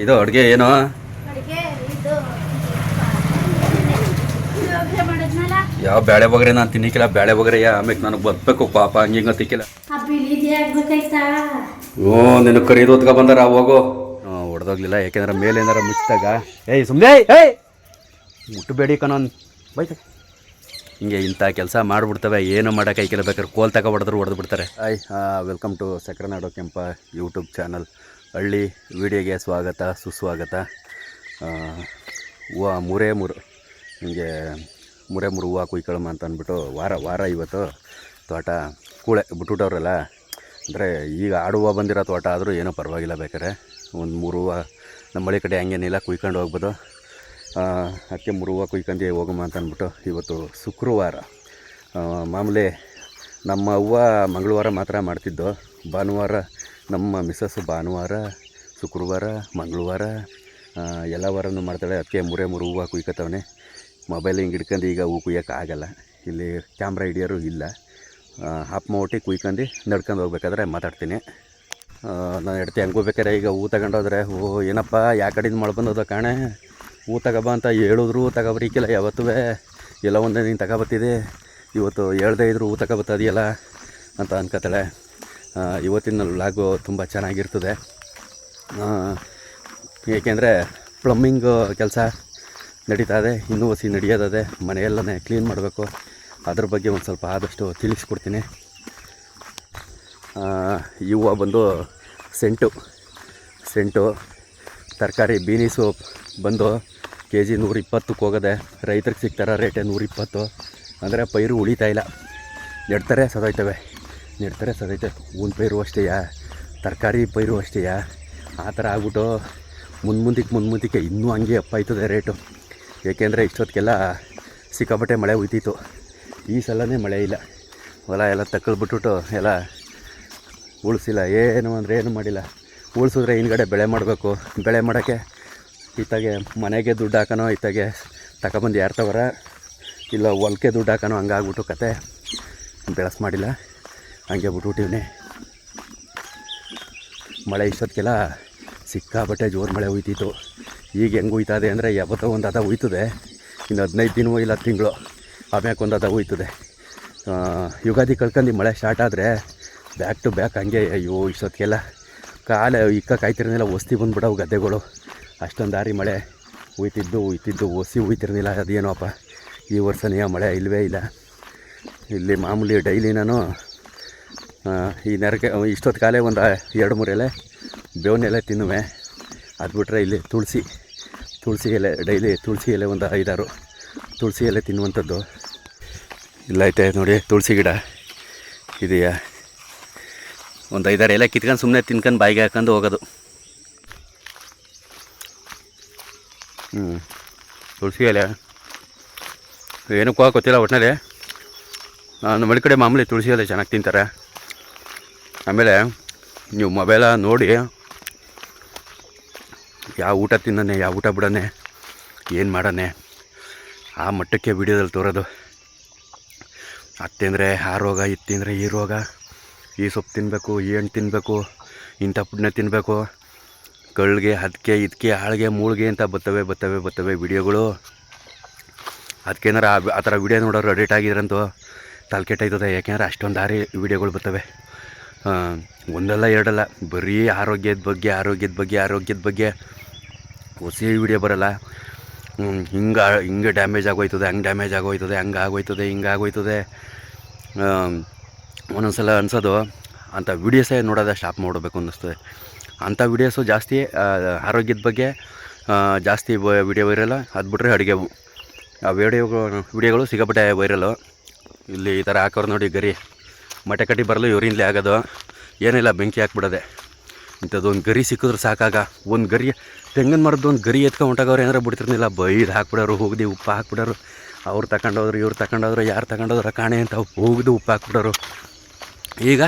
ಇದು ಅಡುಗೆ ಏನು ಯಾವ ಬ್ಯಾಳೆ ಬಗ್ರೆ ನಾನು ತಿನ್ನಿಕ್ಕಿಲ್ಲ. ಬ್ಯಾಳೆ ಬಗ್ರೆ ಆಮೇಲೆ ನನಗೆ ಬರ್ಬೇಕು ಪಾಪ ಹಂಗಿಂಗ ತಿಕ್ಕಿಲ್ಲ. ಹ್ಞೂ ನಿನಗೆ ಕರೀದು ಹೊತ್ಕೊ ಬಂದಾರ ಹೋಗು. ಹೊಡೆದೋಗ್ಲಿಲ್ಲ ಯಾಕೆಂದ್ರೆ ಮೇಲೆ ಏನಾರ ಮುಚ್ಚಿದಾಗ ಏಯ್ ಸುಮ್ಮನೆ ಏಯ್ ಮುಟ್ಟಬೇಡಿ ಕಣೋನ್ ಬೈತ ಹಿಂಗೆ ಇಂಥ ಕೆಲಸ ಮಾಡಿಬಿಡ್ತವೆ. ಏನು ಮಾಡೋಕೆ ಐಕಿಲ್ಲ. ಬೇಕಾದ್ರೆ ಕೋಲ್ ತಗೊ ಹೊಡೆದು ಬಿಡ್ತಾರೆ. ವೆಲ್ಕಮ್ ಟು ಸಕ್ರೆನಾಡು ಕೆಂಪ ಯೂಟ್ಯೂಬ್ ಚಾನಲ್. ಹಳ್ಳಿ ವಿಡಿಯೋಗೆ ಸ್ವಾಗತ ಸುಸ್ವಾಗತ. ಹೂವು ಮೂರೇ ಹಿಂಗೆ ಮೂರೇ ಹೂವು ಕುಯ್ಕೊಳಮ್ಮ ಅಂತ ಅಂದ್ಬಿಟ್ಟು ವಾರ ಇವತ್ತು ತೋಟ ಕೂಳೆ ಬಿಟ್ಬಿಟ್ಟವ್ರಲ್ಲ. ಅಂದರೆ ಈಗ ಆಡು ಹೂವು ಬಂದಿರೋ ತೋಟ ಆದರೂ ಏನೋ ಪರವಾಗಿಲ್ಲ. ಬೇಕಾರೆ ಒಂದು 3 ಹೂವು ನಮ್ಮ ಮಳೆ ಕಡೆ ಹಂಗೇನಿಲ್ಲ ಕುಯ್ಕೊಂಡು ಹೋಗ್ಬೋದು. ಅದಕ್ಕೆ 3 ಹೂವು ಕುಯ್ಕೊಂಡು ಹೋಗಮ್ಮ ಅಂತ ಅಂದ್ಬಿಟ್ಟು ಇವತ್ತು ಶುಕ್ರವಾರ. ಮಾಮೂಲಿ ನಮ್ಮ ಹೂವು ಮಂಗಳವಾರ ಮಾತ್ರ ಮಾಡ್ತಿದ್ದು. ಭಾನುವಾರ ನಮ್ಮ ಮಿಸ್ಸಸ್ಸು ಭಾನುವಾರ ಶುಕ್ರವಾರ ಮಂಗಳವಾರ ಎಲ್ಲ ವಾರನೂ ಮಾಡ್ತಾಳೆ. ಅದಕ್ಕೆ 3 ಹೂವು ಕುಯ್ಕೊತವನೆ. ಮೊಬೈಲ್ ಹಿಂಗೆ ಹಿಡ್ಕೊಂಡು ಈಗ ಹೂ ಕುಯ್ಯೋಕ್ಕಾಗಲ್ಲ. ಇಲ್ಲಿ ಕ್ಯಾಮ್ರಾ ಹಿಡಿಯೋರು ಇಲ್ಲ. ಆಫ್ ಮಾಡ್ಬಿಟ್ಟು ಕುಯ್ಕೊಂಡು ನಡ್ಕೊಂಡು ಹೋಗ್ಬೇಕಾದ್ರೆ ಮಾತಾಡ್ತೀನಿ. ನಾನು ಹೆಂಡ್ತಿ ಹೆಂಗೆ ಹೋಗ್ಬೇಕಾರೆ ಈಗ ಹೂ ತಗೊಂಡೋದ್ರೆ ಏನಪ್ಪ ಯಾವ ಕಡೆಯಿಂದ ಮಳೆ ಬಂದದ ಕಾಣೆ ಹೂ ತಗೊಬ ಅಂತ ಹೇಳಿದ್ರು ತಗೊಬರಿಕಿಲ್ಲ. ಯಾವತ್ತೂ ಎಲ್ಲ ಒಂದೇ ನೀನು ತಗೊಬತ್ತಿದೆ. ಇವತ್ತು ಹೇಳ್ದೇ ಇದ್ರು ಹೂ ತಗೊಬತ್ತದಿಯಲ್ಲ ಅಂತ ಅನ್ಕೋತಾಳೆ. ಇವತ್ತಿನ ವ್ಲಾಗು ತುಂಬ ಚೆನ್ನಾಗಿರ್ತದೆ. ಏಕೆಂದರೆ ಪ್ಲಮ್ಮಿಂಗ್ ಕೆಲಸ ನಡೀತಾ ಇದೆ. ಇನ್ನೂ ಹೊಸಿ ನಡೆಯೋದದೆ. ಮನೆಯೆಲ್ಲನೇ ಕ್ಲೀನ್ ಮಾಡಬೇಕು. ಅದ್ರ ಬಗ್ಗೆ ಒಂದು ಸ್ವಲ್ಪ ಆದಷ್ಟು ತಿಳಿಸ್ಕೊಡ್ತೀನಿ. ಈ ಹೂವು ಬಂದು ಸೆಂಟು ತರಕಾರಿ ಬೀನೀಸು ಬಂದು kg 120ಕ್ಕೆ ಹೋಗೋದೆ. ರೈತರಿಗೆ ಸಿಗ್ತಾರ ರೇಟೇ 120. ಅಂದರೆ ಪೈರು ಉಳಿತಾಯಿಲ್ಲ. ನೆಡ್ತಾರೆ ಸದೋಯ್ತವೆ. ಹೂವಿನ ಪೈರು ಅಷ್ಟೇ, ತರಕಾರಿ ಪೈರು ಅಷ್ಟೇ. ಆ ಥರ ಆಗ್ಬಿಟ್ಟು ಮುಂದಕ್ಕೆ ಇನ್ನೂ ಹಂಗೆ ಅಪ್ಪಾಯ್ತದೆ ರೇಟು. ಏಕೆಂದರೆ ಇಷ್ಟೊತ್ತಿಗೆಲ್ಲ ಸಿಕ್ಕಾಪಟ್ಟೆ ಮಳೆ ಹೋಯ್ತಿತ್ತು. ಈ ಸಲನೇ ಮಳೆ ಇಲ್ಲ. ಹೊಲ ಎಲ್ಲ ತಕ್ಕಳ್ಬಿಟ್ಬಿಟ್ಟು ಎಲ್ಲ ಉಳಿಸಿಲ್ಲ. ಏನು ಅಂದರೆ ಏನು ಮಾಡಿಲ್ಲ. ಉಳಿಸಿದ್ರೆ ಹಿಂದ್ಗಡೆ ಬೆಳೆ ಮಾಡಬೇಕು. ಬೆಳೆ ಮಾಡೋಕ್ಕೆ ಇತ್ತಾಗೆ ಮನೆಗೆ ದುಡ್ಡು ಹಾಕೋಣ, ಇತ್ತಾಗೆ ತಗೊಬಂದು ಯಾರು ತಗೋರ ಇಲ್ಲ ಹೊಲಕ್ಕೆ ದುಡ್ಡು ಹಾಕೋಣ. ಹಂಗಾಗ್ಬಿಟ್ಟು ಕತೆ ಬೆಳೆಸ್ ಮಾಡಿಲ್ಲ. ಹಂಗೆ ಬಿಟ್ಬಿಟ್ಟಿವ್ನಿ. ಮಳೆ ಇಷ್ಟೊತ್ತಿಗೆಲ್ಲ ಸಿಕ್ಕಾಬಟ್ಟೆ ಜೋರು ಮಳೆ ಹೋಯ್ತಿತ್ತು. ಈಗ ಹೆಂಗೆ ಹೋಯ್ತದೆ ಅಂದರೆ ಯಾವತ್ತೋ ಒಂದು ಅದ ಹೋಯ್ತದೆ. ಇನ್ನು 15 ದಿನವೋ ಇಲ್ಲ ತಿಂಗಳು ಆಮ್ಯಾಕೆ ಒಂದು ಅದ ಹೋಯ್ತದೆ. ಯುಗಾದಿ ಕಳ್ಕೊಂಡು ಮಳೆ ಸ್ಟಾರ್ಟ್ ಆದರೆ ಬ್ಯಾಕ್ ಟು ಬ್ಯಾಕ್ ಹಂಗೆ. ಅಯ್ಯೋ ಇಷ್ಟೊತ್ತಿಗೆಲ್ಲ ಕಾಯ್ತಿರಲಿಲ್ಲ. ಹೊಸ್ತಿ ಬಂದುಬಿಡವು ಗದ್ದೆಗಳು. ಅಷ್ಟೊಂದು ದಾರಿ ಮಳೆ ಹೋಯ್ತಿದ್ದು ಹೊಸಿ ಹೋಯ್ತಿರ್ಲಿಲ್ಲ. ಅದೇನೋಪ್ಪ ಈ ವರ್ಷನೇ ಮಳೆ ಇಲ್ಲವೇ ಇಲ್ಲ. ಇಲ್ಲಿ ಮಾಮೂಲಿ ಡೈಲಿ ನಾನು ಈ ನೆರಕೆ ಇಷ್ಟೊತ್ತು ಕಾಲೇ ಒಂದು 2-3 ಎಲೆ ಬೇವಿನ ಎಲೆ ತಿನ್ನುವೆ. ಅದು ಬಿಟ್ಟರೆ ಇಲ್ಲಿ ತುಳಸಿ ಎಲೆ ಡೈಲಿ ತುಳಸಿ ಎಲೆ ಒಂದು 5-6 ತುಳಸಿ ಎಲೆ ತಿನ್ನುವಂಥದ್ದು. ಇಲ್ಲೈತೆ ನೋಡಿ ತುಳಸಿ ಗಿಡ ಇದೆಯಾ. ಒಂದು 5-6 ಎಲೆ ಕಿತ್ಕೊಂಡು ಸುಮ್ಮನೆ ತಿನ್ಕೊಂಡು ಬಾಯಿಗೆ ಹಾಕೊಂಡು ಹೋಗೋದು. ತುಳಸಿ ಎಲೆ ಏನಕ್ಕೂ ಗೊತ್ತಿಲ್ಲ. ಒಟ್ಟಿನಲ್ಲಿ ನಮ್ಮ ಮನೆ ಕಡೆ ಮಾಮೂಲಿ ತುಳಸಿ ಎಲೆ ಚೆನ್ನಾಗಿ ತಿಂತಾರೆ. ಆಮೇಲೆ ನೀವು ಮೊಬೈಲ ನೋಡಿ ಯಾವ ಊಟ ತಿನ್ನನೆ ಯಾವ ಊಟ ಬಿಡನೆ ಏನು ಮಾಡನೆ ಆ ಮಟ್ಟಕ್ಕೆ ವಿಡಿಯೋದಲ್ಲಿ ತೋರೋದು. ಅದು ತಿಂದರೆ ಆ ರೋಗ, ಇದು ತಿಂದರೆ ಈ ರೋಗ, ಈ ಸೊಪ್ಪು ತಿನ್ನಬೇಕು, ಈ ಹಣ್ಣು ತಿನ್ನಬೇಕು, ಇಂಥ ಪುಣ್ಯ ತಿನ್ನಬೇಕು, ಕಳ್ಳಿಗೆ ಅದಕ್ಕೆ ಇದಕ್ಕೆ ಆಳಿಗೆ ಮೂಳಿಗೆ ಅಂತ ಬರ್ತವೆ ವಿಡಿಯೋಗಳು. ಅದಕ್ಕೇನಾರ ಆ ಥರ ವಿಡಿಯೋ ನೋಡೋರು ಅಡಿಟ್ ಆಗಿದ್ರಂತೂ ತಲೆ ಕೆಟ್ಟೈತದೆ. ಯಾಕೆಂದರೆ ಅಷ್ಟೊಂದು ದಾರಿ ವಿಡಿಯೋಗಳು ಬರ್ತವೆ. ಒಂದಲ್ಲ ಎರಡಲ್ಲ, ಬರೀ ಆರೋಗ್ಯದ ಬಗ್ಗೆ ಹೊಸ ವಿಡಿಯೋ ಬರೋಲ್ಲ. ಹಿಂಗೆ ಡ್ಯಾಮೇಜ್ ಆಗೋಯ್ತದೆ, ಹಂಗೆ ಆಗೋಯ್ತದೆ. ಒಂದೊಂದ್ಸಲ ಅನ್ಸೋದು ಅಂಥ ವೀಡಿಯೋಸೇ ನೋಡೋದ ಸ್ಟಾಪ್ ಮಾಡಬೇಕು ಅನ್ನಿಸ್ತದೆ. ಅಂಥ ವೀಡಿಯೋಸು ಜಾಸ್ತಿ ಆರೋಗ್ಯದ ಬಗ್ಗೆ ಜಾಸ್ತಿ ವಿಡಿಯೋ ವೈರಲ್ಲ. ಅದು ಬಿಟ್ಟರೆ ಅಡುಗೆವು ಆ ವಿಡಿಯೋಗಳು ಸಿಕ್ಕಾಪಟ್ಟೆ ವೈರಲ್ಲು. ಇಲ್ಲಿ ಈ ಥರ ಹಾಕೋರು ನೋಡಿ, ಗರಿ ಮಟೆ ಕಟ್ಟಿ ಬರಲು ಇವರಿಂದಲೇ ಆಗೋದು. ಏನಿಲ್ಲ, ಬೆಂಕಿ ಹಾಕ್ಬಿಡೋದೆ. ಇಂಥದ್ದೊಂದು ಗರಿ ಸಿಕ್ಕಿದ್ರು ಸಾಕಾಗ. ಒಂದು ಗರಿ ತೆಂಗಿನ ಮರದ್ದು ಒಂದು ಗರಿ ಎತ್ಕೊಂಡು ಹೊಂಟಾಗವ್ರು ಏನಾರ ಬಿಡ್ತಿರ್ಲಿಲ್ಲ. ಬೈದು ಹಾಕ್ಬಿಡೋರು, ಹೋಗ್ದು ಉಪ್ಪು ಹಾಕ್ಬಿಡೋರು. ಅವ್ರು ತಗೊಂಡೋದ್ರು, ಇವ್ರು ತಗೊಂಡೋದ್ರು, ಯಾರು ತಗೊಂಡೋದ್ರ ಕಾಣೆ ಅಂತ ಹೋಗ್ದು ಉಪ್ಪು ಹಾಕ್ಬಿಡೋರು. ಈಗ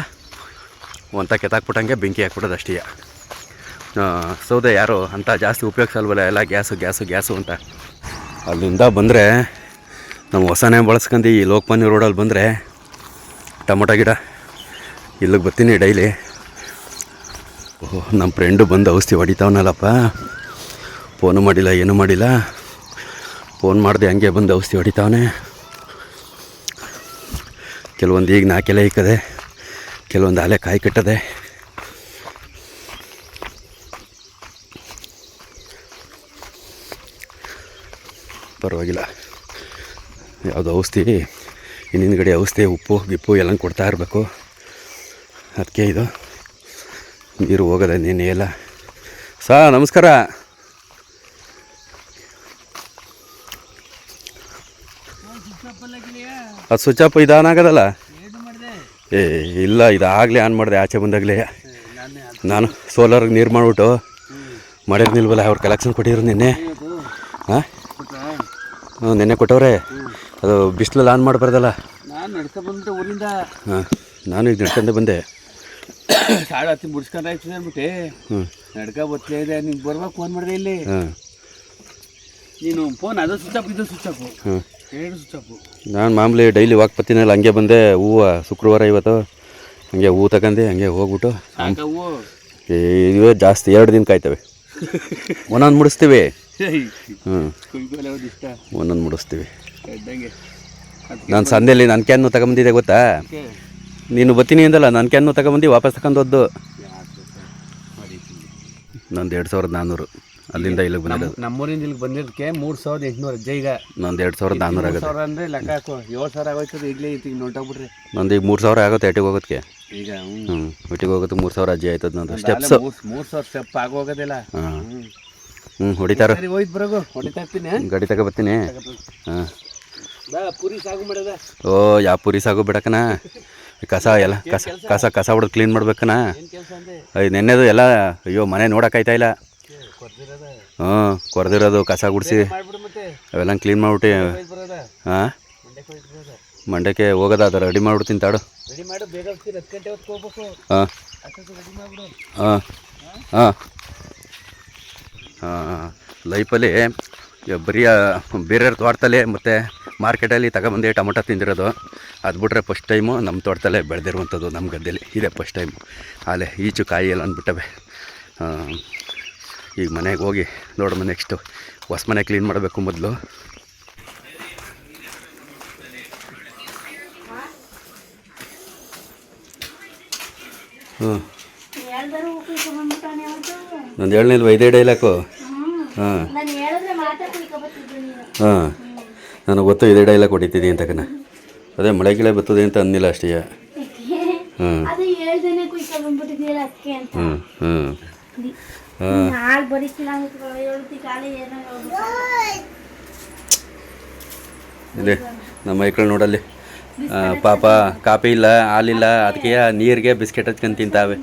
ಒಂಥ ಕೆತ್ತಾಕ್ಬಿಟ್ಟಂಗೆ ಬೆಂಕಿ ಹಾಕ್ಬಿಡೋದು ಅಷ್ಟೇ. ಸೌದೆ ಯಾರು ಅಂತ ಜಾಸ್ತಿ ಉಪಯೋಗಿಸಲ್ವಲ್ಲ, ಎಲ್ಲ ಗ್ಯಾಸು ಅಂತ. ಅಲ್ಲಿಂದ ಬಂದರೆ ನಾವು ಹೊಸನೇ ಬಳಸ್ಕೊಂಡು ಈ ಲೋಕಮಾನ್ಯ ರೋಡಲ್ಲಿ ಬಂದರೆ ಟೊಮೊಟೊ ಗಿಡ ಇಲ್ಲಿಗೆ ಬರ್ತೀನಿ ಡೈಲಿ. ನಮ್ಮ ಫ್ರೆಂಡು ಬಂದು ಔಷಧಿ ಹೊಡಿತಾವನಲ್ಲಪ್ಪ. ಫೋನು ಮಾಡಿಲ್ಲ, ಏನೂ ಮಾಡಿಲ್ಲ. ಫೋನ್ ಮಾಡಿದೆ ಹಂಗೆ ಬಂದು ಔಷಧಿ ಹೊಡಿತಾವನೆ. ಕೆಲವೊಂದು ಈಗ ನಾಕೆಲೆ ಇಕ್ಕದೆ, ಕೆಲವೊಂದು ಅಲೆ ಕಾಯಿ ಕಟ್ಟದೆ. ಪರವಾಗಿಲ್ಲ. ಯಾವುದು ಔಷಧಿ ಹಿಂದಿನ ಔಷಧಿ ಉಪ್ಪು ಗಿಪ್ಪು ಎಲ್ಲ ಕೊಡ್ತಾ ಇರಬೇಕು. ಅದಕ್ಕೆ ಇದು ನೀರು ಹೋಗೋದೆ ನೆನೆ ಎಲ್ಲ. ನಮಸ್ಕಾರ. ಅದು ಸ್ವಿಚ್ ಆಫ್ ಇದಾನಾಗದಲ್ಲ? ಇಲ್ಲ, ಇದಾಗಲೇ ಆನ್ ಮಾಡಿದೆ ಆಚೆ ಬಂದಾಗಲೇ. ನಾನು ಸೋಲಾರ್ಗೆ ನೀರು ಮಾಡಿಬಿಟ್ಟು ಮಳೆಗೆ ನಿಲ್ವಲ್ಲ, ಅವ್ರು ಕಲೆಕ್ಷನ್ ಕೊಟ್ಟಿದ್ರು ನಿನ್ನೆ. ಹಾಂ ನೆನ್ನೆ ಕೊಟ್ಟವ್ರೆ. ಅದು ಬಿಸಿಲಲ್ಲಿ ಆನ್ ಮಾಡಬಾರ್ದಲ್ಲ. ನಾನು ನಡ್ಕೊ ಬಂದ್ಬಿಟ್ಟೆ ಊರಿಂದ. ಹಾಂ, ನಾನು ಈಗ ನಡ್ಕೊಂಡೆ ಬಂದೆ. ಸಾಡು ಹತ್ತಿ ಮುಡ್ಸ್ಕೊಂಡ್ರೆ ಆಯ್ತದೆ ಅಂದ್ಬಿಟ್ಟೆ ನಡ್ಕೊ ಬತ್ತಲೇ ಇದೆ. ನಿಂಗೆ ಬರ್ಬೇಕು ಫೋನ್ ಮಾಡಿದೆ ಇಲ್ಲಿ. ಹಾಂ, ನೀನು ಫೋನ್ ಅದು ಸ್ವಿಚ್ ಆಫ್, ಇದು ಸ್ವಿಚ್ ಆಫು. ಹಾಂ, ಎರಡು ಸ್ವಿಚ್ ಆಫು. ನಾನು ಮಾಮೂಲಿ ಡೈಲಿ ವಾಕ್ ಬರ್ತೀನಲ್ಲ, ಹಂಗೆ ಬಂದೆ. ಹೂವು ಶುಕ್ರವಾರ ಇವತ್ತು ಹಂಗೆ ಹೂವು ತಗೊಂಡು ಹಂಗೆ ಹೋಗ್ಬಿಟ್ಟು ಹೂವು ಇವೇ ಜಾಸ್ತಿ 2 ದಿನ ಕಾಯ್ತವೆ. ಒಂದೊಂದು ಮುಡಿಸ್ತೀವಿ. ಒಂದೊಂದು ಮುಡಿಸ್ತೀವಿ. ನಾನು ಸಂದೇಲಿ ನನ್ನ ಕ್ಯಾನ್ನು ತಗೊಂಬಂದಿದ್ದೆ ಗೊತ್ತಾ? ನೀನು ಬರ್ತೀನಿ ಅಂದಲ್ಲ, ನನ್ನ ಕ್ಯಾನ್ನು ತಗೊಂಬಂದು ವಾಪಸ್ ತಗೊಂಡು ಹೋದ್ದು. ನಂದು 2400 ಅಲ್ಲಿಂದ ಇಲ್ಲಿಗೆ ಬಂದಿರೋದು. ನಮ್ಮೂರಿಂದ ಇಲ್ಲಿಗೆ ಬಂದಿದ್ದಕ್ಕೆ 3800 ಅಜ್ಜ. ಈಗ ನಂದು 2400 ಆಗುತ್ತೆ. 1000 ಅಂದರೆ ಲೆಕ್ಕ ಹಾಕೋ, 7000 ಆಗೋಯ್ತದೆ ಈಗಲೇ. ಈಗ ನೋಟಾಗ್ಬಿಟ್ರೆ ನಂದು ಈಗ 3000 ಆಗುತ್ತೆ ಎಟ್ಟಿಗೆ ಹೋಗೋದಕ್ಕೆ. ಈಗ ಎಟ್ಟಿಗೆ ಹೋಗುತ್ತೆ 3000 ಅಜ್ಜಿ ಆಯ್ತದ ನಂದು. ಸ್ಟೆಪ್ಸ್ 3000 ಸ್ಟೆಪ್ ಆಗೋಗೋದಿಲ್ಲ. ಹೊಡಿತಾರ. ಹೋಯ್ತು ಬರೋಗು, ಹೊಡಿತಾ ಇರ್ತೀನಿ. ಗಾಡಿ ತಗೊಬರ್ತೀನಿ. ಹಾಂ, ಪೂರಿ ಸಾಗು ಮಾಡೋದ. ಓ, ಯಾವ ಪೂರಿ ಸಾಗು ಬಿಡಕನ. ಕಸ ಎಲ್ಲ ಕಸ ಹೊಡೆದು ಕ್ಲೀನ್ ಮಾಡ್ಬೇಕನ. ನೆನ್ನೆದು ಎಲ್ಲ ಅಯ್ಯೋ ಮನೆ ನೋಡೋಕ್ಕಾಯ್ತಾ ಇಲ್ಲ. ಕೊರೆದಿರೋದು ಕಸ ಗುಡಿಸಿ ಅವೆಲ್ಲ ಕ್ಲೀನ್ ಮಾಡ್ಬಿಟ್ಟು. ಹಾಂ, ಮಂಡ್ಯಕ್ಕೆ ಹೋಗೋದ, ಅದು ರೆಡಿ ಮಾಡ್ಬಿಡ್ತೀನಿ ತಾಡು. ಹಾಂ ಹಾಂ ಹಾಂ ಹಾಂ ಲೈಫಲ್ಲಿ ಬರೀ ಬೇರೆಯವ್ರ ತೋಟದಲ್ಲೇ ಮತ್ತು ಮಾರ್ಕೆಟಲ್ಲಿ ತಗೊಬಂದು ಟೊಮೊಟೊ ತಿಂದಿರೋದು. ಅದು ಬಿಟ್ರೆ ಫಸ್ಟ್ ಟೈಮು ನಮ್ಮ ತೋಟದಲ್ಲೇ ಬೆಳೆದಿರುವಂಥದ್ದು, ನಮ್ಮ ಗದ್ದೆಲಿ ಇದೇ ಫಸ್ಟ್ ಟೈಮು. ಆಲೆ ಈಚು ಕಾಯಿ ಎಲ್ಲ ಅಂದ್ಬಿಟ್ಟವೆ. ಈಗ ಮನೆಗೆ ಹೋಗಿ ನೋಡಮ್ಮ, ನೆಕ್ಸ್ಟು ಹೊಸ ಮನೆ ಕ್ಲೀನ್ ಮಾಡಬೇಕು ಮೊದಲು. ನಂದು ಹೇಳಲಿಲ್ವ ಇದೇ ಡೈಲಾಕು? ಹಾಂ ಹಾಂ, ನನಗೆ ಗೊತ್ತು ಇದೇ ಡೈಲಾಗ್ ಹೊಡಿತಿದ್ದಿ ಅಂತಕನ. ಅದೇ ಮಳೆ ಗಿಳೆ ಬರ್ತದೆ ಅಂತ ಅಂದಿಲ್ಲ ಅಷ್ಟೇ. ಹ್ಞೂ ಇಲ್ಲಿ ನಮ್ಮ ಮೈಕ್ಳು ನೋಡಲ್ಲಿ ಪಾಪ ಕಾಫಿ ಇಲ್ಲ, ಹಾಲಿಲ್ಲ, ಅದಕ್ಕೆ ನೀರಿಗೆ ಬಿಸ್ಕೆಟ್ ಹಚ್ಕೊಂಡು ತಿಂತಾವೆ.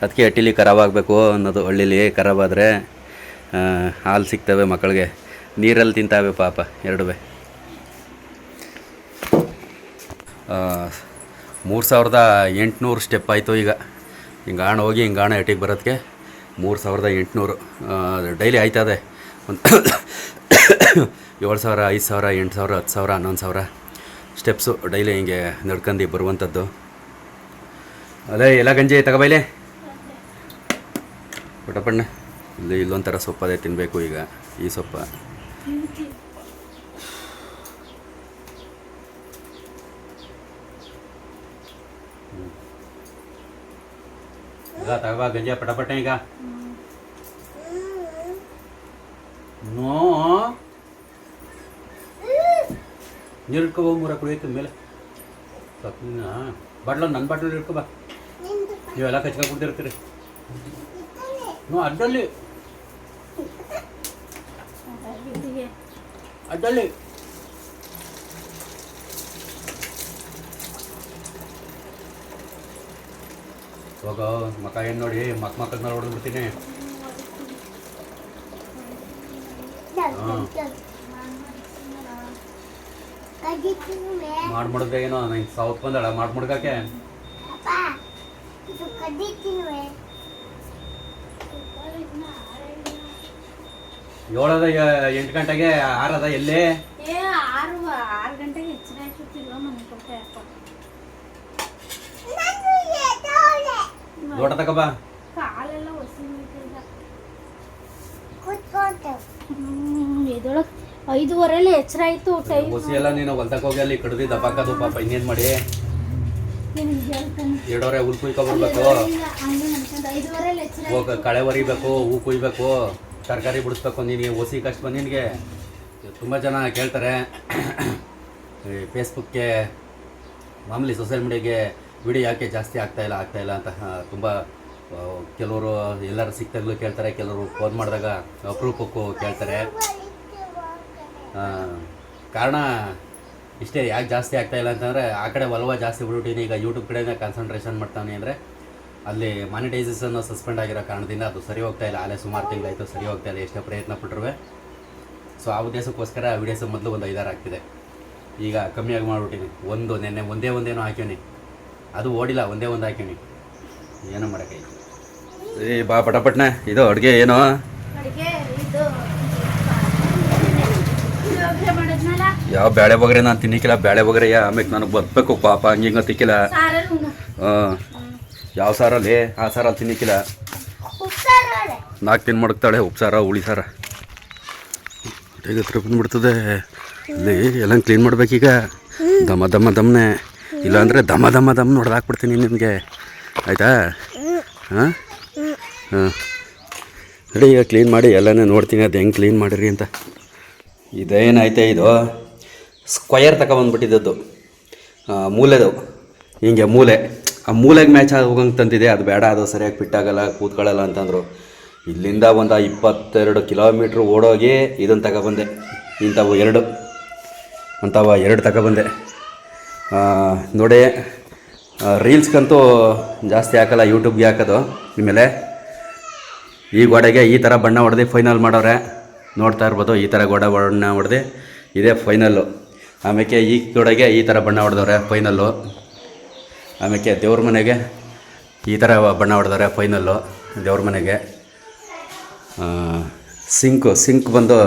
ಅದಕ್ಕೆ ಹಟ್ಟಿಲಿ ಖರಾಬ್ ಆಗಬೇಕು ಅನ್ನೋದು. ಹಳ್ಳಿಲಿ ಖರಾಬ್ ಆದರೆ ಹಾಲು ಸಿಗ್ತವೆ ಮಕ್ಕಳಿಗೆ, ನೀರಲ್ಲಿ ತಿಂತಾವೆ ಪಾಪ ಎರಡೂ. 3800 ಸ್ಟೆಪ್ ಆಯಿತು ಈಗ. ಹಿಂಗಾಣ ಹೋಗಿ ಹಿಂಗಾಣ ಹಟ್ಟಿಗೆ ಬರೋದಕ್ಕೆ 3800 ಡೈಲಿ ಆಯ್ತದೆ. ಒಂದು 7000, 5000, 8000, 10000, 11000 ಸ್ಟೆಪ್ಸು ಡೈಲಿ ಹಿಂಗೆ ನಡ್ಕೊಂಡು ಬರುವಂಥದ್ದು. ಅದೇ ಎಲ್ಲ ಗಂಜಿ ತಗೋಬೈಲೆ ಪುಟ್ಟಪ್ಪಣ್ಣ. ಇಲ್ಲೊಂಥರ ಸೊಪ್ಪದೇ ತಿನ್ನಬೇಕು ಈಗ, ಈ ಸೊಪ್ಪ. ಈಗ ತಗೋಬಾ ಗಂಜಿ ಪಟಪಟ್ಟೆ. ಈಗ ನೋ ನೀರು ಇಟ್ಕೊಬೋ, ಮೂರ ಕುಡಿಯೋಕೆ ಮೇಲೆ ಬಾಟ್ಲ, ನನ್ನ ಬಾಟ್ಲಲ್ಲಿ ಇಟ್ಕೊಬಾ. ನೀವೆಲ್ಲ ಕಚ್ಕೊಂಡು ಕುಡ್ದಿರ್ತೀರಿ. ಅಡ್ಡಲ್ಲಿ ಅಡ್ಡಲ್ಲಿ ಹೋಗೋ ಮಕ್ಕ ಏನು ನೋಡಿ, ಮಕ್ಕಳನ್ನ ಹೊಡೆದ್ಬಿಡ್ತೀನಿ. ಮಾಡ್ಬಿಡ್ದೆ ಏನೋ ನಂಗೆ ಸೌತ್ ಬಂದಳ ಮಾಡ್ಬಿಡ್ಕಾಕೆ. ಏಳದ 8 ಗಂಟೆಗೆ, 6 ಅದ ಎಲ್ಲೇ? 6 ಗಂಟೆಗೆ ಹೆಚ್ಚಿನ ಲೋಟ ತಗೋಬಾ. ಕಾಲ ಕಾಲೆಲ್ಲ ಹೊಸಿ ಎದೊಳಗೆ 5:15 ಎಚ್ಚರ ಆಯ್ತು ಟೈಮ್. ಹೊಸಿ ಎಲ್ಲ ನೀನು ಹೊಲ್ತಕ್ಕೆ ಹೋಗಿ ಅಲ್ಲಿ ಕಡ್ದು ದಪ್ಪಾಕದು ಪಾಪ ಇನ್ನೇನು ಮಾಡಿ ಎರಡವರೆ ಹುಲ್ ಕುಯ್ಕೊಬರ್ಬೇಕು, 5:15 ಎಚ್ಚರ ಹೋಗ ಕಳೆ ಹೊರಿಬೇಕು, ಹೂ ಕುಯ್ಬೇಕು, ತರಕಾರಿ ಬಿಡಿಸ್ಬೇಕು. ನೀನು ಹೊಸಿ ಕಷ್ಟ ಬಂದು ನಿನಗೆ ತುಂಬ ಜನ ಕೇಳ್ತಾರೆ ಫೇಸ್ಬುಕ್ಗೆ ಮಾಮೂಲಿ ಸೋಷಿಯಲ್ ಮೀಡಿಯಾಗೆ ವಿಡಿಯೋ ಯಾಕೆ ಜಾಸ್ತಿ ಆಗ್ತಾಯಿಲ್ಲ ಅಂತ ತುಂಬ ಕೆಲವರು ಎಲ್ಲರೂ ಸಿಕ್ತಾಗಲೂ ಕೇಳ್ತಾರೆ, ಕೆಲವರು ಫೋನ್ ಮಾಡಿದಾಗ ಅಪರೂಪಕ್ಕೂ ಕೇಳ್ತಾರೆ. ಕಾರಣ ಇಷ್ಟೇ, ಯಾಕೆ ಜಾಸ್ತಿ ಆಗ್ತಾಯಿಲ್ಲ ಅಂತಂದರೆ ಆ ಕಡೆ ಒಲವ ಜಾಸ್ತಿ ಬಿಡ್ಬಿಟ್ಟಿನಿ. ಈಗ ಯೂಟ್ಯೂಬ್ ಕಡೆನೇ ಕಾನ್ಸಂಟ್ರೇಷನ್ ಮಾಡ್ತಾನೆ ಅಂದರೆ ಅಲ್ಲಿ ಮಾನಿಟೈಸೇಷನ್ ಸಸ್ಪೆಂಡ್ ಆಗಿರೋ ಕಾರಣದಿಂದ ಅದು ಸರಿ ಹೋಗ್ತಾಯಿಲ್ಲ. ಅಲ್ಲೇ ಸುಮಾರು ತಿಂಗಳಾಯಿತು ಸರಿ ಹೋಗ್ತಾಯಿಲ್ಲ, ಎಷ್ಟೇ ಪ್ರಯತ್ನ ಪಟ್ಟರು. ಸೊ ಆ ಉದ್ದೇಶಕ್ಕೋಸ್ಕರ ವೀಡಿಯೋಸ್ ಮೊದಲು ಒಂದು 5-6 ಆಗ್ತಿದೆ, ಈಗ ಕಮ್ಮಿಯಾಗಿ ಮಾಡಿಬಿಟ್ಟಿನಿ. ನೆನ್ನೆ ಒಂದೇನೋ ಹಾಕ್ಯನಿ, ಅದು ಓಡಿಲ್ಲ, ಒಂದು ಹಾಕ್ಯನಿ, ಏನೋ ಮಾಡೋಕ್ಕೈತಿ. ಏ ಬಾ ಪಟಪಟ್ನ, ಇದು ಅಡುಗೆ ಏನೋ ಅಡಿಗೆ ಇದು ಪುಳಿಯೋಗರೆ ಮಾಡಿದ್ನಲ್ಲ, ಯಾವ ಬೇಳೆ ಬಗ್ರೆ ನಾನು ತಿನ್ನಿಕ್ಕಿಲ್ಲ. ಬೇಳೆ ಬಗ್ರೆ ಆಮೇಲೆ ನನಗೆ ಬರಬೇಕು ಪಾಪ, ಹಂಗಿಂಗ ತಿಕ್ಕಿಲ್ಲ. ಸಾರಲ್ಲಿ ಉಣ್ಣು. ಯಾವ ಸಾರಲ್ಲಿ? ಆ ಸಾರಲ್ಲಿ ತಿನ್ನಿಕ್ಕಿಲ್ಲ. ನಾಲ್ಕು ತಿನ್ ಮಡಗ್ತಾಳೆ ಉಪ್ಸಾರ ಹುಳಿ ಸಾರ. ಈಗ ಹತ್ರ ಬಂದ್ಬಿಡ್ತದೆ. ಇಲ್ಲಿ ಎಲ್ಲ ಕ್ಲೀನ್ ಮಾಡ್ಬೇಕೀಗ, ದಮ್ಮನೆ, ಇಲ್ಲಾಂದರೆ ದಮ್ಮ ನೋಡ್ದಾಕ್ಬಿಡ್ತೀನಿ ನಿಮಗೆ, ಆಯಿತಾ? ಹಾಂ ನೋಡಿ, ಈಗ ಕ್ಲೀನ್ ಮಾಡಿ ಎಲ್ಲನೇ ನೋಡ್ತೀನಿ ಅದು ಹೆಂಗೆ ಕ್ಲೀನ್ ಮಾಡಿರಿ ಅಂತ. ಇದೇನೈತೆ ಇದು ಸ್ಕ್ವಯರ್ ತಗೊಬಂದ್ಬಿಟ್ಟಿದ್ದದ್ದು, ಮೂಲೆದು ಹಿಂಗೆ ಮೂಲೆ, ಆ ಮೂಲೆಗೆ ಮ್ಯಾಚ್ ಹೋಗಂಗೆ ತಂದಿದೆ. ಅದು ಬೇಡ, ಅದು ಸರಿಯಾಗಿ ಫಿಟ್ಟಾಗಲ್ಲ, ಕೂತ್ಕೊಳ್ಳಲ್ಲ ಅಂತಂದರು. ಇಲ್ಲಿಂದ ಒಂದು 22 ಕಿಲೋಮೀಟ್ರ್ ಓಡೋಗಿ ಇದನ್ನು ತಗೊಬಂದೆ. ಇಂಥವು ಎರಡು ತಗೊಬಂದೆ. ನೋಡಿ, ರೀಲ್ಸ್ಗಂತೂ ಜಾಸ್ತಿ ಹಾಕಲ್ಲ, ಯೂಟ್ಯೂಬ್ಗೆ ಹಾಕೋದು. ಆಮೇಲೆ ಈ ಗೋಡೆಗೆ ಈ ಥರ ಬಣ್ಣ ಹೊಡೆದು ಫೈನಲ್ ಮಾಡೋರೆ, ನೋಡ್ತಾ ಇರ್ಬೋದು. ಈ ಥರ ಬಣ್ಣ ಹೊಡೆದು ಇದೇ ಫೈನಲ್ಲು. ಆಮೇಲೆ ಈ ಗೋಡೆಗೆ ಈ ಥರ ಬಣ್ಣ ಹೊಡೆದವ್ರೆ ಫೈನಲ್ಲು. ಆಮೇಲೆ ದೇವ್ರ ಮನೆಗೆ ಈ ಥರ ಬಣ್ಣ ಹೊಡೆದವ್ರೆ ಫೈನಲ್ಲು, ದೇವ್ರ ಮನೆಗೆ. ಸಿಂಕ್ ಬಂದು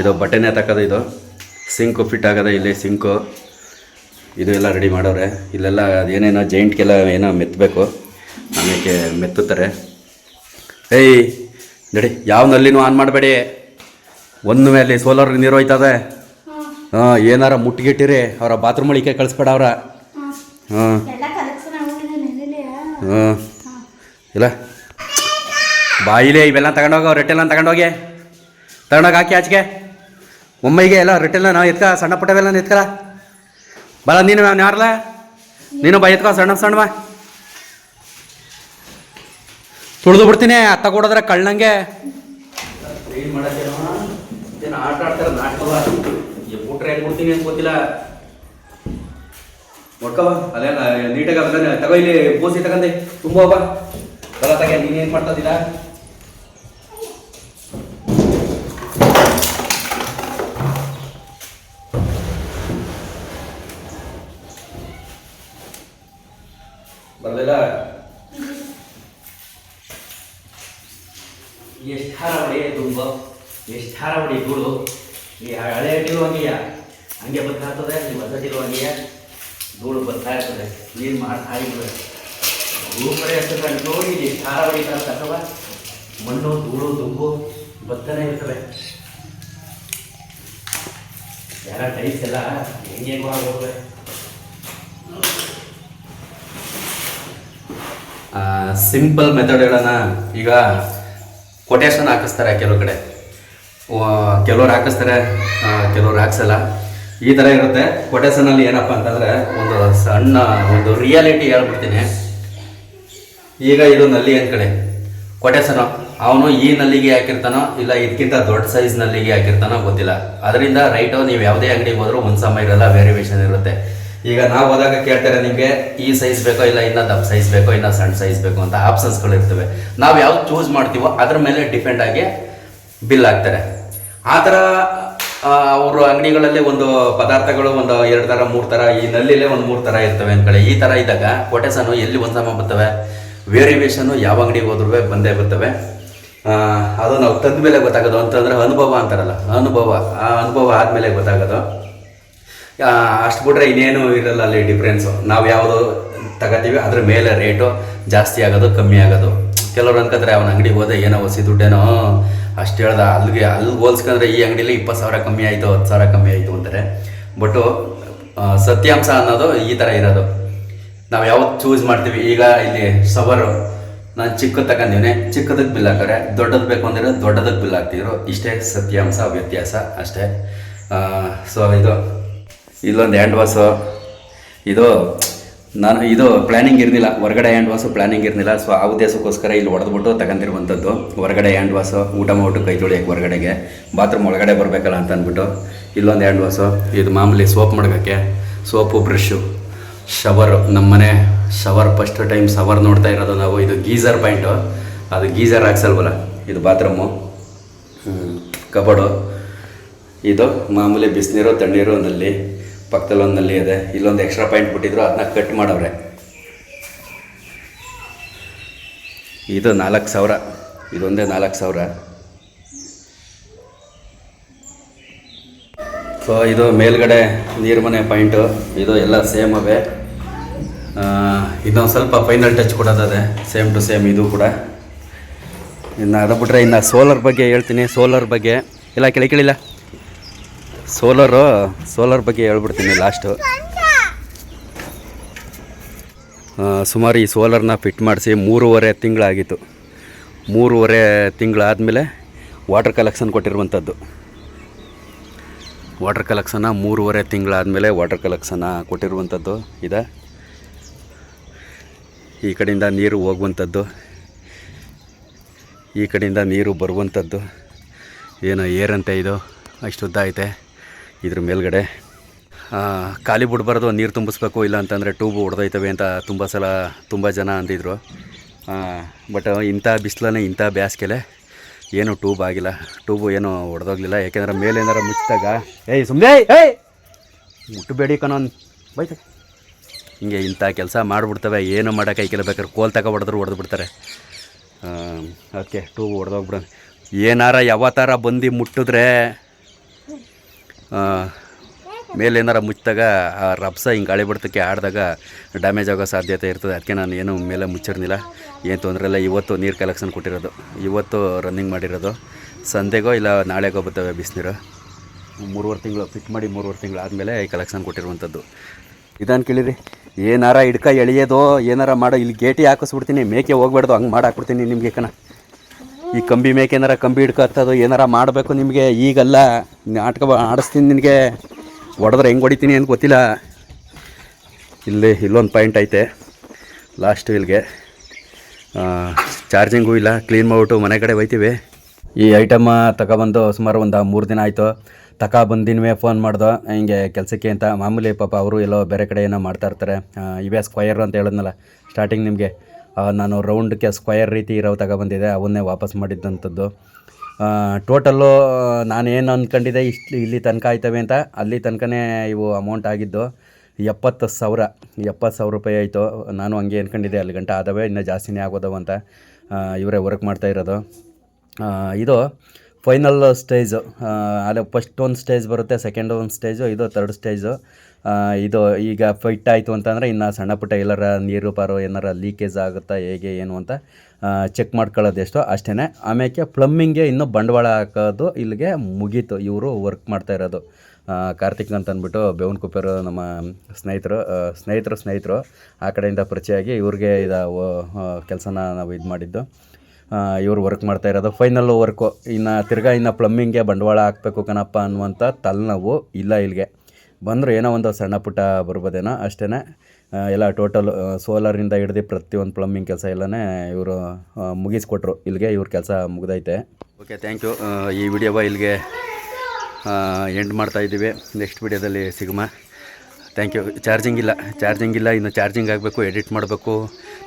ಇದು ಬಟ್ಟೆನೇ ತಕ್ಕೋದು, ಇದು ಸಿಂಕು ಫಿಟ್ ಆಗೋದು. ಇಲ್ಲಿ ಸಿಂಕು ಇದು ಎಲ್ಲ ರೆಡಿ ಮಾಡೋರೆ. ಇಲ್ಲೆಲ್ಲ ಅದೇನೇನೋ ಜೈಂಟ್ಗೆಲ್ಲ ಏನೋ ಮೆತ್ತಬೇಕು, ಆಮೇಲೆ ಮೆತ್ತುತ್ತಾರೆ. ಏಯ್ ನಡಿ, ಯಾವ ನಲ್ಲಿನೂ ಆನ್ ಮಾಡಬೇಡಿ. ಒಂದು ಮೇಲೆ ಸೋಲಾರ್ ನೀರು ಹೋಯ್ತದೆ. ಏನಾರ ಮುಟ್ಟಿಗಿಟ್ಟಿರಿ, ಅವರ ಬಾತ್ರೂಮ್ ಒಳಿಕೆ ಕಳಿಸ್ಬೇಡ ಅವ್ರ. ಇಲ್ಲ ಬಾಯಿಲೆ ಇವೆಲ್ಲ ತಗೊಂಡೋಗ, ರೊಟ್ಟೆಲ್ಲ ತಗೊಂಡೋಗಿ ಹಾಕಿ ಆಚೆಗೆ. ಒಮ್ಮೆಗೆ ಎಲ್ಲ ರೊಟ್ಟೆಲ್ಲ ನಾವು ಎತ್ಕ, ಸಣ್ಣ ಪುಟ್ಟವೆಲ್ಲ ಎತ್ಕಲ್ಲ. ಬಲ ನೀನು ಯಾರಲ್ಲ, ನೀನು ಬಾ ಎತ್ಕೋ, ಸಣ್ಣ ಬಾ, ತುಳಿದು ಬಿಡ್ತೀನಿ. ಅತ್ತ ಕೊಡೋದ್ರೆ ಕಳ್ಳಂಗೆ ಆಟ ಆಡ್ತಾರೆ ನಾಟಕವ. ಊಟ್ರೆ ಹೆಂಗೆ ಕೊಡ್ತೀನಿ ಅಂತ ಗೊತ್ತಿಲ್ಲ. ಒಟ್ಕವ ಅಲ್ಲೆಲ್ಲ ನೀಟಾಗಿ ಅದನ್ನ ತಗೋ. ಇಲ್ಲಿ ಪೂಸಿ ತಗೊಂಡೆ ತುಂಬ ಬಾ, ಬಲ ತಗ. ನೀನೇನು ಮಾಡ್ತದಿಲ್ಲ? ಬರಲಿಲ್ಲ. ಎಷ್ಟು ಹಾರ ಹೊಡಿ ತುಂಬ, ಎಷ್ಟು ಹಾರ ಹೊಡಿ ಧೂಳು. ಈ ಹಳೆ ಇಟ್ಟಿರುವಂಗೆಯ ಹಂಗೆ ಬರ್ತಾ ಇರ್ತದೆ, ನೀವು ಹೊಸಟಿರುವಂಗೆಯ ಧೂಳು ಬರ್ತಾ ಇರ್ತದೆ. ಕ್ಲೀನ್ ಮಾಡ್ತಾ ಇರ್ತದೆ. ಧೂಳು ಕಡೆ ಇರ್ತದೆ ನೋಡಿ. ಎಷ್ಟು ಹಾರ ಹೊಡಿತಾರೆ ಕಸವ, ಮಣ್ಣು ಧೂಳು ದುಂಬು ಬರ್ತಾನೆ ಇರ್ತವೆ. ಎಲ್ಲ ಟೈಪ್ಸ್ ಎಲ್ಲ ಹೆಂಗೆ ಹೋಗ್ತವೆ. ಸಿಂಪಲ್ ಮೆಥಡ್ ಹೇಳೋಣ. ಈಗ ಕೊಟೇಶನ್ ಹಾಕಿಸ್ತಾರೆ ಕೆಲವು ಕಡೆ, ಕೆಲವ್ರು ಹಾಕಿಸ್ತಾರೆ, ಕೆಲವ್ರು ಹಾಕ್ಸಲ್ಲ. ಈ ಥರ ಇರುತ್ತೆ ಕೊಟೇಶನಲ್ಲಿ. ಏನಪ್ಪ ಅಂತಂದರೆ ಒಂದು ರಿಯಾಲಿಟಿ ಹೇಳ್ಬಿಡ್ತೀನಿ. ಈಗ ಇದು ನಲ್ಲಿ ಅಂದ್ಕಡೆ ಕೊಟೇಶನು, ಅವನು ಈ ನಲ್ಲಿಗೆ ಹಾಕಿರ್ತಾನೋ ಇಲ್ಲ ಇದಕ್ಕಿಂತ ದೊಡ್ಡ ಸೈಜ್ ನಲ್ಲಿಗೆ ಹಾಕಿರ್ತಾನೋ ಗೊತ್ತಿಲ್ಲ. ಅದರಿಂದ ರೈಟು ನೀವು ಯಾವುದೇ ಅಂಗಡಿಗೆ ಹೋದರೂ ಒಂದು ಸಮ ಇರಲ್ಲ, ವೇರಿಯೇಷನ್ ಇರುತ್ತೆ. ಈಗ ನಾವು ಹೋದಾಗ ಕೇಳ್ತಾರೆ ನಿಮಗೆ ಈ ಸೈಜ್ ಬೇಕೋ, ಇಲ್ಲ ಇನ್ನೂ ದಪ್ಪ ಸೈಜ್ ಬೇಕೋ, ಇನ್ನೂ ಸಣ್ಣ ಸೈಜ್ ಬೇಕೋ ಅಂತ ಆಪ್ಷನ್ಸ್ಗಳು ಇರ್ತವೆ. ನಾವು ಯಾವ್ದು ಚೂಸ್ ಮಾಡ್ತೀವೋ ಅದ್ರ ಮೇಲೆ ಡಿಪೆಂಡ್ ಆಗಿ ಬಿಲ್ ಹಾಕ್ತಾರೆ. ಆ ಥರ ಅವರು ಅಂಗಡಿಗಳಲ್ಲಿ ಒಂದು ಪದಾರ್ಥಗಳು ಒಂದು 2 ಥರ 3 ಥರ, ಈ ನಲ್ಲಿಲೇ ಒಂದು 3 ಥರ ಇರ್ತವೆ ಅಂದ್ಕಡೆ. ಈ ಥರ ಇದ್ದಾಗ ಕೊಟೇಶನು ಎಲ್ಲಿ ಒಂದು ಸಮ ಬರ್ತವೆ, ವೇರಿಯೇಷನ್ನು ಯಾವ ಅಂಗಡಿಗೆ ಹೋದ್ರೂ ಬಂದೇ ಬರ್ತವೆ. ಅದು ನಾವು ತಂದ ಮೇಲೆ ಗೊತ್ತಾಗೋದು ಅಂತಂದರೆ ಅನುಭವ ಅಂತಾರಲ್ಲ, ಅನುಭವ. ಆ ಅನುಭವ ಆದಮೇಲೆ ಗೊತ್ತಾಗೋದು. ಅಷ್ಟು ಬಿಟ್ರೆ ಇನ್ನೇನು ಇರಲ್ಲ ಅಲ್ಲಿ ಡಿಫ್ರೆನ್ಸು. ನಾವು ಯಾವುದು ತಗೋತೀವಿ ಅದ್ರ ಮೇಲೆ ರೇಟು ಜಾಸ್ತಿ ಆಗೋದು ಕಮ್ಮಿ ಆಗೋದು. ಕೆಲವ್ರು ಅನ್ಕೋತಾರೆ ಅವನ ಅಂಗಡಿಗೆ ಹೋದೆ ಏನೋ ಹೊಸಿ ದುಡ್ಡೇನೋ ಅಷ್ಟು ಹೇಳ್ದ, ಅಲ್ಲಿಗೆ ಹೋಲ್ಸ್ಕೊಂಡ್ರೆ ಈ ಅಂಗಡಿಲಿ 20,000 ಕಮ್ಮಿ ಆಯಿತು 10,000 ಕಮ್ಮಿ ಆಯಿತು ಅಂತಾರೆ. ಬಟ್ಟು ಸತ್ಯಾಂಶ ಅನ್ನೋದು ಈ ಥರ ಇರೋದು. ನಾವು ಯಾವತ್ತು ಚೂಸ್ ಮಾಡ್ತೀವಿ. ಈಗ ಇಲ್ಲಿ ಸವರು ನಾನು ಚಿಕ್ಕದು ತಗೊಂಡಿವ್ನೆ, ಚಿಕ್ಕದಕ್ಕೆ ಬಿಲ್ ಹಾಕೋರೆ, ದೊಡ್ಡದು ಬೇಕು ಅಂದರೆ ದೊಡ್ಡದಕ್ಕೆ ಬಿಲ್ ಹಾಕ್ತಿದ್ರು. ಇಷ್ಟೇ ಸತ್ಯಾಂಶ, ವ್ಯತ್ಯಾಸ ಅಷ್ಟೇ. ಸೊ ಇಲ್ಲೊಂದು ಹ್ಯಾಂಡ್ ವಾಶು, ಇದು ಪ್ಲ್ಯಾನಿಂಗ್ ಇರಲಿಲ್ಲ, ಹೊರಗಡೆ ಹ್ಯಾಂಡ್ ವಾಶು ಪ್ಲ್ಯಾನಿಂಗ್ ಇರಲಿಲ್ಲ. ಸೊ ಆ ಉದ್ದೇಶಕ್ಕೋಸ್ಕರ ಇಲ್ಲಿ ಹೊಡೆದ್ಬಿಟ್ಟು ತಗೊಂಡಿರುವಂಥದ್ದು. ಹೊರಗಡೆ ಹ್ಯಾಂಡ್ ವಾಶು, ಊಟ ಮಾಡ್ಬಿಟ್ಟು ಕೈ ತೊಳಿಯೋಕ್ಕೆ ಹೊರಗಡೆಗೆ, ಬಾತ್ರೂಮ್ ಒಳಗಡೆ ಬರಬೇಕಲ್ಲ ಅಂತ ಅಂದ್ಬಿಟ್ಟು ಇಲ್ಲೊಂದು ಹ್ಯಾಂಡ್ ವಾಶು. ಇದು ಮಾಮೂಲಿ ಸೋಪ್ ಮಾಡೋಕ್ಕೆ ಸೋಪು, ಬ್ರಷು, ಶವರು. ನಮ್ಮನೆ ಶವರ್ ಫಸ್ಟ್ ಟೈಮ್ ಶವರ್ ನೋಡ್ತಾ ಇರೋದು ನಾವು. ಇದು ಗೀಝರ್ ಪಾಯಿಂಟು, ಅದು ಗೀಝರ್ ಹಾಕ್ಸಲ್ವಲ್ಲ, ಇದು ಬಾತ್ರೂಮು, ಕಬೋರ್ಡು. ಇದು ಮಾಮೂಲಿ ಬಿಸಿನೀರು ತಣ್ಣೀರು ನಲ್ಲಿ, ಪಕ್ಕದಲ್ಲಿ ಒಂದು ನಲ್ಲಿ ಇದೆ. ಇಲ್ಲೊಂದು ಎಕ್ಸ್ಟ್ರಾ ಪಾಯಿಂಟ್ ಬಿಟ್ಟಿದ್ರು, ಅದನ್ನ ಕಟ್ ಮಾಡವ್ರೆ. ಇದು 4,000, ಇದೊಂದೇ 4,000. ಸೊ ಇದು ಮೇಲ್ಗಡೆ ನೀರು ಮನೆ ಪಾಯಿಂಟು. ಇದು ಎಲ್ಲ ಸೇಮ್ ಅವೇ. ಇನ್ನೊಂದು ಸ್ವಲ್ಪ ಫೈನಲ್ ಟಚ್ ಕೊಡೋದದೆ, ಸೇಮ್ ಟು ಸೇಮ್ ಇದು ಕೂಡ. ಇನ್ನು ಅದು ಬಿಟ್ಟರೆ ಇನ್ನು ಸೋಲಾರ್ ಬಗ್ಗೆ ಹೇಳ್ತೀನಿ. ಸೋಲಾರ್ ಬಗ್ಗೆ ಇಲ್ಲ ಕೇಳಿಲ್ಲ, ಸೋಲಾರ್ ಬಗ್ಗೆ ಹೇಳ್ಬಿಡ್ತೀನಿ ಲಾಸ್ಟು. ಸುಮಾರು ಈ ಸೋಲಾರ್ನ ಫಿಟ್ ಮಾಡಿಸಿ 3.5 ತಿಂಗಳಾಗಿತ್ತು. 3.5 ತಿಂಗಳಾದಮೇಲೆ ವಾಟರ್ ಕಲೆಕ್ಷನ್ ಕೊಟ್ಟಿರುವಂಥದ್ದು. ವಾಟರ್ ಕಲೆಕ್ಷನ್ನ 3.5 ತಿಂಗಳಾದಮೇಲೆ ವಾಟರ್ ಕಲೆಕ್ಷನ್ನ ಕೊಟ್ಟಿರುವಂಥದ್ದು ಇದೆ. ಈ ಕಡೆಯಿಂದ ನೀರು ಹೋಗುವಂಥದ್ದು, ಈ ಕಡೆಯಿಂದ ನೀರು ಬರುವಂಥದ್ದು. ಏನೋ ಏರಂತೆ ಇದು, ಅಷ್ಟು ಉದ್ದ ಐತೆ. ಇದ್ರ ಮೇಲ್ಗಡೆ ಖಾಲಿ ಬಿಡಬಾರ್ದು, ನೀರು ತುಂಬಿಸ್ಬೇಕು, ಇಲ್ಲ ಅಂತಂದರೆ ಟ್ಯೂಬ್ ಹೊಡೆದೋಯ್ತವೆ ಅಂತ ತುಂಬ ಜನ ಅಂದಿದ್ರು. ಬಟ್ ಇಂಥ ಬಿಸಿಲೇ, ಇಂಥ ಬೇಸಿಗೆಲೆ ಏನು ಟ್ಯೂಬ್ ಆಗಿಲ್ಲ, ಟ್ಯೂಬು ಏನು ಹೊಡೆದೋಗ್ಲಿಲ್ಲ. ಯಾಕೆಂದರೆ ಮೇಲೆ ಏನಾರು ಮುಚ್ಚಿದಾಗ ಸುಮ್ಮನೆ ಮುಟ್ಟಬೇಡಿ ಕಣೋ ಬೈತೆ, ಹಿಂಗೆ ಇಂಥ ಕೆಲಸ ಮಾಡಿಬಿಡ್ತವೆ. ಏನು ಮಾಡೋಕೆ ಐಕಿಲ್ಲ, ಬೇಕಾದ್ರೆ ಕೋಲ್ ಹೊಡೆದು ಬಿಡ್ತಾರೆ. ಅದಕ್ಕೆ ಟ್ಯೂಬ್ ಹೊಡೆದೋಗ್ಬಿಡೋಣ. ಏನಾರ ಯಾವತ್ತಾರ ಬಂದು ಮುಟ್ಟಿದ್ರೆ ಮೇಲೇನಾರ ಮುಚ್ಚಿದಾಗ ಆ ರಭಸ ಹಿಂಗೆ ಗಾಳಿ ಬಿಡ್ತಕ್ಕೆ ಆಡಿದಾಗ ಡ್ಯಾಮೇಜ್ ಆಗೋ ಸಾಧ್ಯತೆ ಇರ್ತದೆ. ಅದಕ್ಕೆ ನಾನು ಏನು ಮೇಲೆ ಮುಚ್ಚಿರ್ಲಿಲ್ಲ, ಏನು ತೊಂದರೆ ಇಲ್ಲ. ಇವತ್ತು ನೀರು ಕಲೆಕ್ಷನ್ ಕೊಟ್ಟಿರೋದು, ಇವತ್ತು ರನ್ನಿಂಗ್ ಮಾಡಿರೋದು. ಸಂಜೆಗೋ ಇಲ್ಲ ನಾಳೆಗೋ ಬರ್ತವೆ ಬಿಸಿನೀರು. 3.5 ತಿಂಗಳು ಫಿಟ್ ಮಾಡಿ 3.5 ತಿಂಗಳು ಆದಮೇಲೆ ಈ ಕಲೆಕ್ಷನ್ ಕೊಟ್ಟಿರುವಂಥದ್ದು. ಇದನ್ನು ಕೇಳಿರಿ, ಏನಾರ ಹಿಡ್ಕ ಎಳೆಯೋದು ಏನಾರ ಮಾಡೋ, ಇಲ್ಲಿ ಗೇಟಿ ಹಾಕಿಸ್ಬಿಡ್ತೀನಿ, ಮೇಕೆ ಹೋಗ್ಬೇಡ್ದು, ಹಂಗೆ ಮಾಡಿ ಹಾಕ್ಬಿಡ್ತೀನಿ ನಿಮಗೆ ಕಣ. ಈ ಕಂಬಿ ಮೇಕೆ ಏನಾರ ಕಂಬಿ ಹಿಡ್ಕೊತ್ತದು ಏನಾರ ಮಾಡಬೇಕು ನಿಮಗೆ. ಈಗಲ್ಲ ನಾಟಕ ಆಡಿಸ್ತೀನಿ, ನಿನಗೆ ಹೊಡೆದ್ರೆ ಹೆಂಗೆ ಹೊಡಿತೀನಿ ಅಂತ ಗೊತ್ತಿಲ್ಲ. ಇಲ್ಲೊಂದು ಪಾಯಿಂಟ್ ಐತೆ ಲಾಸ್ಟ್ ಇಲ್ಲಿಗೆ. ಚಾರ್ಜಿಂಗೂ ಇಲ್ಲ, ಕ್ಲೀನ್ ಮಾಡಿಬಿಟ್ಟು ಮನೆ ಕಡೆ ಹೋಯ್ತೀವಿ. ಈ ಐಟಮ್ಮ ತಗೊಬಂದು ಸುಮಾರು ಒಂದು 3 ದಿನ ಆಯಿತು. ಬಂದಿನವೇ ಫೋನ್ ಮಾಡ್ದೋ ಹಿಂಗೆ ಕೆಲಸಕ್ಕೆ ಅಂತ. ಮಾಮೂಲಿ ಪಾಪ ಅವರು ಎಲ್ಲೋ ಬೇರೆ ಕಡೆ ಏನೋ ಮಾಡ್ತಾಯಿರ್ತಾರೆ. ಇವೇ ಸ್ಕ್ವಯರ್ ಅಂತ ಹೇಳಿದ್ನಲ್ಲ ಸ್ಟಾರ್ಟಿಂಗ್ ನಿಮಗೆ, ನಾನು ರೌಂಡ್ಗೆ ಸ್ಕ್ವಯರ್ ರೀತಿ ಇರೋವು ತಗೊಬಂದಿದ್ದೆ, ಅವನ್ನೇ ವಾಪಸ್ ಮಾಡಿದ್ದಂಥದ್ದು. ಟೋಟಲ್ಲು ನಾನೇನು ಅಂದ್ಕೊಂಡಿದ್ದೆ ಇಲ್ಲಿ ತನಕ ಆಯ್ತವೆ ಅಂತ, ಅಲ್ಲಿ ತನಕನೇ ಇವು ಅಮೌಂಟ್ ಆಗಿದ್ದು 70,000 ರೂಪಾಯಿ ಆಯಿತು. ನಾನು ಹಂಗೆ ಅಂದ್ಕೊಂಡಿದ್ದೆ, ಅಲ್ಲಿ ಗಂಟೆ ಆದವೆ, ಇನ್ನೂ ಜಾಸ್ತಿನೇ ಆಗೋದವು ಅಂತ. ಇವರೇ ವರ್ಕ್ ಮಾಡ್ತಾಯಿರೋದು. ಇದು ಫೈನಲ್ ಸ್ಟೇಜು. ಅಲ್ಲಿ ಫಸ್ಟ್ ಒಂದು ಸ್ಟೇಜ್ ಬರುತ್ತೆ, ಸೆಕೆಂಡ್ ಒಂದು ಸ್ಟೇಜು, ಇದು 3rd ಸ್ಟೇಜು. ಇದು ಈಗ ಫಿಟ್ ಆಯಿತು ಅಂತಂದರೆ ಇನ್ನು ಸಣ್ಣ ಪುಟ್ಟ ಎಲ್ಲರ ನೀರು ಪಾರು ಏನಾರ ಲೀಕೇಜ್ ಆಗುತ್ತಾ ಹೇಗೆ ಏನು ಅಂತ ಚೆಕ್ ಮಾಡ್ಕೊಳ್ಳೋದು ಎಷ್ಟೋ ಅಷ್ಟೇ. ಆಮೇಲೆ ಪ್ಲಮ್ಮಿಂಗ್ಗೆ ಇನ್ನೂ ಬಂಡವಾಳ ಹಾಕೋದು ಇಲ್ಲಿಗೆ ಮುಗೀತು. ಇವರು ವರ್ಕ್ ಮಾಡ್ತಾಯಿರೋದು ಕಾರ್ತಿಕ್ ಅಂತ ಅಂದ್ಬಿಟ್ಟು ಬೇವನಕುಪ್ಪೆರು ನಮ್ಮ ಸ್ನೇಹಿತರು ಆ ಕಡೆಯಿಂದ ಪರಿಚಯ ಆಗಿ ಇವ್ರಿಗೆ ಕೆಲಸನ ನಾವು ಇದು ಮಾಡಿದ್ದು. ಇವರು ವರ್ಕ್ ಮಾಡ್ತಾಯಿರೋದು ಫೈನಲ್ಲು ವರ್ಕು. ಇನ್ನು ಪ್ಲಮ್ಮಿಂಗ್ಗೆ ಬಂಡವಾಳ ಹಾಕಬೇಕು ಕಣಪ್ಪ ಅನ್ನುವಂಥ ತಲೆನೋವು ಇಲ್ಲ. ಇಲ್ಲಿಗೆ ಬಂದರೂ ಏನೋ ಒಂದು ಸಣ್ಣ ಪುಟ್ಟ ಬರ್ಬೋದೇನೋ ಅಷ್ಟೇ. ಎಲ್ಲ ಟೋಟಲ್ ಸೋಲಾರಿಂದ ಹಿಡ್ದು ಪ್ರತಿಯೊಂದು ಪ್ಲಮ್ಮಿಂಗ್ ಕೆಲಸ ಎಲ್ಲನೇ ಇವರು ಮುಗಿಸ್ಕೊಟ್ರು. ಇಲ್ಲಿಗೆ ಇವ್ರ ಕೆಲಸ ಮುಗಿದೈತೆ. Okay, thank you. ಈ ವಿಡಿಯೋ ಇಲ್ಲಿಗೆ ಎಂಡ್ ಮಾಡ್ತಾಯಿದ್ದೀವಿ. ನೆಕ್ಸ್ಟ್ ವಿಡಿಯೋದಲ್ಲಿ ಸಿಗುಮ. Thank you. ಚಾರ್ಜಿಂಗ್ ಇಲ್ಲ, ಇನ್ನು ಚಾರ್ಜಿಂಗ್ ಆಗಬೇಕು, ಎಡಿಟ್ ಮಾಡಬೇಕು,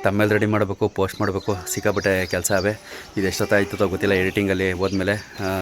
ತಮ್ಮೇಲೆ ರೆಡಿ ಮಾಡಬೇಕು, ಪೋಸ್ಟ್ ಮಾಡಬೇಕು, ಸಿಕ್ಕಾಪಟ್ಟೆ ಕೆಲಸ ಅವೆ. ಇದು ಎಷ್ಟೊತ್ತಾಯ್ತದೋ ಗೊತ್ತಿಲ್ಲ ಎಡಿಟಿಂಗಲ್ಲಿ ಹೋದ್ಮೇಲೆ.